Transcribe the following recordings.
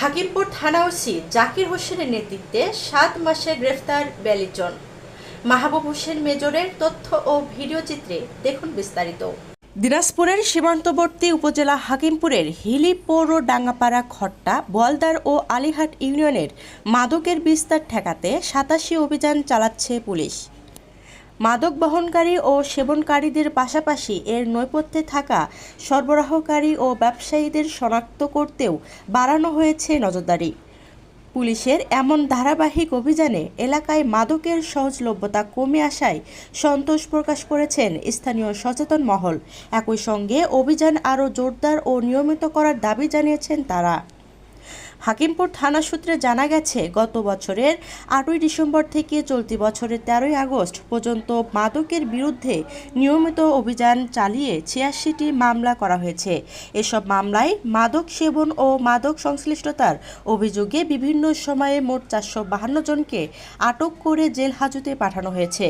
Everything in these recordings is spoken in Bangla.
হাকিমপুর থানা ওসি জাকির হোসেনের নেতৃত্বে 7 মাসে গ্রেফতার 42 জন। মাহবুব হোসেন মেজরের তথ্য ও ভিডিও চিত্রে দেখুন বিস্তারিত। দিনাজপুরের সীমান্তবর্তী উপজেলা হাকিমপুরের হিলি পৌর ডাঙ্গাপাড়া খট্টা বোয়ালদার ও আলীহাট ইউনিয়নের মাদকের বিস্তার ঠেকাতে 87 অভিযান চালাচ্ছে পুলিশ। মাদক বহনকারী ও সেবনকারীদের পাশাপাশি এর নৈপথ্যে থাকা সরবরাহকারী ও ব্যবসায়ীদের শনাক্ত করতেও বাড়ানো হয়েছে নজরদারি। পুলিশের এমন ধারাবাহিক অভিযানে এলাকায় মাদকের সহজলভ্যতা কমে আসায় সন্তোষ প্রকাশ করেছেন স্থানীয় সচেতন মহল। একই সঙ্গে অভিযান আরও জোরদার ও নিয়মিত করার দাবি জানিয়েছেন তারা। হাকিমপুর থানা সূত্রে জানা গেছে, গত বছরের 8ই ডিসেম্বর থেকে চলতি বছরের 13ই আগস্ট পর্যন্ত মাদকের বিরুদ্ধে নিয়মিত অভিযান চালিয়ে 86টি মামলা করা হয়েছে। এসব মামলায় মাদক সেবন ও মাদক সংশ্লিষ্টতার অভিযোগে বিভিন্ন সময়ে মোট 452 জনকে আটক করে জেল হাজতে পাঠানো হয়েছে।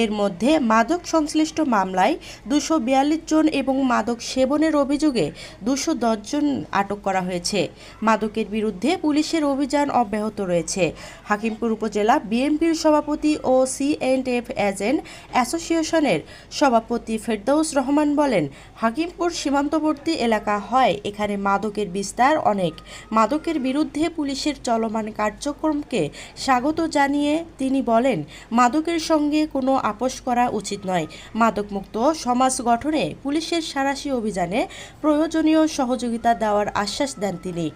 এর মধ্যে মাদক সংশ্লিষ্ট মামলায় 242 জন এবং মাদক সেবনের অভিযোগে 210 জন আটক করা হয়েছে। মাদকের বিরুদ্ধে পুলিশের অভিযান অব্যাহত রয়েছে। হাকিমপুর উপজেলা বিএনপির সভাপতি ও C&F এজেন্ট অ্যাসোসিয়েশনের সভাপতি ফেরদৌস রহমান বলেন, হাকিমপুর সীমান্তবর্তী এলাকা হয় এখানে মাদকের বিস্তার অনেক। মাদকের বিরুদ্ধে পুলিশের চলমান কার্যক্রমকে স্বাগত জানিয়ে তিনি বলেন, মাদকের সঙ্গে কোনো আপোষ করা উচিত নয়। মাদকমুক্ত সমাজ গঠনে পুলিশের সাঁড়াশি অভিযানে প্রয়োজনীয় সহযোগিতা দেওয়ার আশ্বাস দেন তিনি।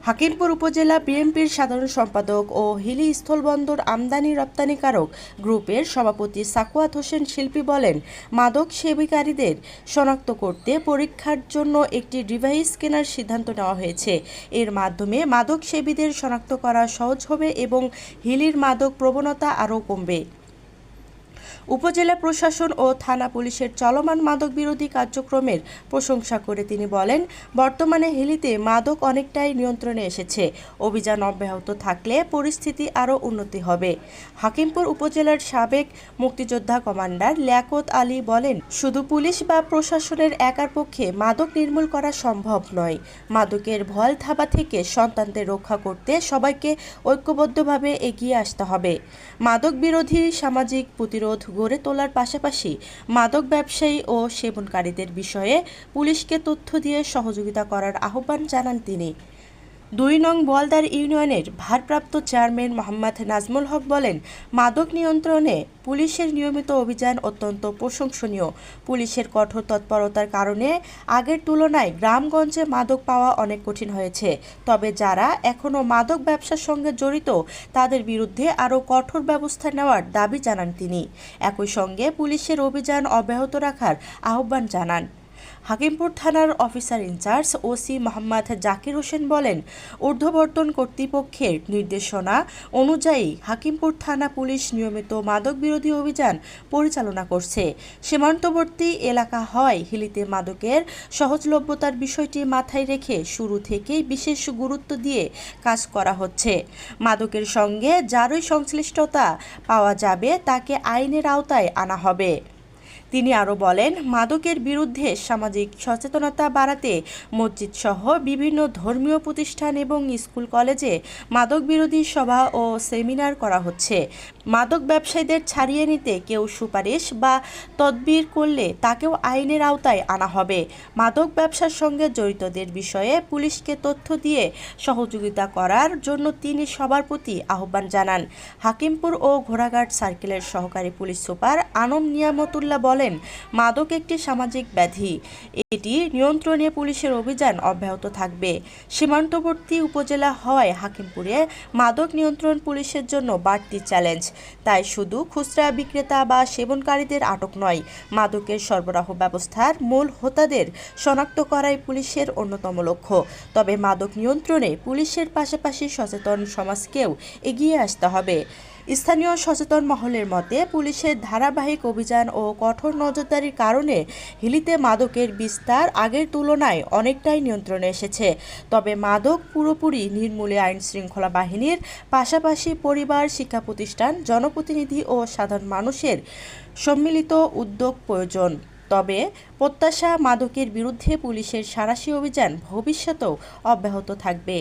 হাকিমপুর উপজেলা বিএনপির সাধারণ সম্পাদক ও হিলি স্থলবন্দর আমদানি রপ্তানিকারক গ্রুপের সভাপতি সাকুয়াত হোসেন শিল্পী বলেন, মাদক সেবীকারীদের শনাক্ত করতে পরীক্ষার জন্য একটি ডিভাইস কেনার সিদ্ধান্ত নেওয়া হয়েছে। এর মাধ্যমে মাদক সেবীদের শনাক্ত করা সহজ হবে এবং হিলির মাদক প্রবণতা আরও কমবে। উপজেলা প্রশাসন ও থানা পুলিশের চলমান মাদক বিরোধী কার্যক্রমের প্রশংসা করে তিনি বলেন, বর্তমানে হিলিতে মাদক অনেকটাই নিয়ন্ত্রণে এসেছে। অভিযান অব্যাহত থাকলে পরিস্থিতি আরও উন্নতি হবে। হাকিমপুর উপজেলার সাবেক মুক্তিযোদ্ধা কমান্ডার লিয়াকত আলী বলেন, শুধু পুলিশ বা প্রশাসনের একার পক্ষে মাদক নির্মূল করা সম্ভব নয়। মাদকের ভল থাবা থেকে সন্তানদের রক্ষা করতে সবাইকে ঐক্যবদ্ধভাবে এগিয়ে আসতে হবে। মাদক বিরোধী সামাজিক প্রতিরোধ গড়ে তোলার পাশাপাশি মাদক ব্যবসায়ী ও সেবনকারীদের বিষয়ে পুলিশকে তথ্য দিয়ে সহযোগিতা করার আহ্বান জানান তিনি। 2 নং বোয়ালদার ইউনিয়নের ভারপ্রাপ্ত চেয়ারম্যান মোহাম্মদ নাজমুল হক বলেন, মাদক নিয়ন্ত্রণে পুলিশের নিয়মিত অভিযান অত্যন্ত প্রশংসনীয়। পুলিশের কঠোর তৎপরতার কারণে আগের তুলনায় গ্রামগঞ্জে মাদক পাওয়া অনেক কঠিন হয়েছে। তবে যারা এখনও মাদক ব্যবসার সঙ্গে জড়িত তাদের বিরুদ্ধে আরও কঠোর ব্যবস্থা নেওয়ার দাবি জানান তিনি। একই সঙ্গে পুলিশের অভিযান অব্যাহত রাখার আহ্বান জানান। হাকিমপুর থানার officer incharge OC Mohammad Zakir Hossain বলেন, ঊর্ধ্ববর্তন কর্তৃপক্ষের নির্দেশনা অনুযায়ী হাকিমপুর থানা পুলিশ নিয়মিত মাদক বিরোধী অভিযান পরিচালনা করছে। সীমান্তবর্তী এলাকা হয় হিলিতে মাদকের সহজলভ্যতার বিষয়টি মাথায় রেখে শুরু থেকেই বিশেষ গুরুত্ব দিয়ে কাজ করা হচ্ছে। মাদকের সঙ্গে যারই সংশ্লিষ্টতা পাওয়া যাবে তাকে আইনের আওতায় আনা হবে। তিনি আরও বলেন, মাদকের বিরুদ্ধে সামাজিক সচেতনতা বাড়াতে মসজিদসহ বিভিন্ন ধর্মীয় প্রতিষ্ঠান এবং স্কুল কলেজে মাদক বিরোধী সভা ও সেমিনার করা হচ্ছে। মাদক ব্যবসায়ীদের ছাড়িয়ে নিতে কেউ সুপারিশ বা তদবির করলে তাকেও আইনের আওতায় আনা হবে। মাদক ব্যবসার সঙ্গে জড়িতদের বিষয়ে পুলিশকে তথ্য দিয়ে সহযোগিতা করার জন্য তিনি সবার প্রতি আহ্বান জানান। হাকিমপুর ও ঘোড়াঘাট সার্কেলের সহকারী পুলিশ সুপার আনম নিয়ামতুল্লাহ বলেন, মাদক একটি সামাজিক ব্যাধি। এটি নিয়ন্ত্রণে পুলিশের অভিযান অব্যাহত থাকবে। সীমান্তবর্তী উপজেলা হওয়ায় হাকিমপুরে মাদক নিয়ন্ত্রণ পুলিশের জন্য বাড়তি চ্যালেঞ্জ। তাই শুধু খুচরা বিক্রেতা বা সেবনকারীদের আটক নয়, মাদকের সরবরাহ ব্যবস্থার মূল হোতাদের শনাক্ত করাই পুলিশের অন্যতম লক্ষ্য। তবে মাদক নিয়ন্ত্রণে পুলিশের পাশাপাশি সচেতন সমাজকেও এগিয়ে আসতে হবে। স্থানীয় সচেতন মহলের মতে, পুলিশের ধারাবাহিক অভিযান ও কঠোর নজরদারির কারণে হিলিতে মাদকের বিস্তার আগের তুলনায় অনেকটাই নিয়ন্ত্রণে এসেছে। তবে মাদক পুরোপুরি নির্মূলে আইনশৃঙ্খলা বাহিনীর পাশাপাশি পরিবার, শিক্ষা প্রতিষ্ঠান, জনপ্রতিনিধি ও সাধারণ মানুষের সম্মিলিত উদ্যোগ প্রয়োজন। তবে প্রত্যাশা, মাদকের বিরুদ্ধে পুলিশের সাঁড়াশি অভিযান ভবিষ্যতেও অব্যাহত থাকবে।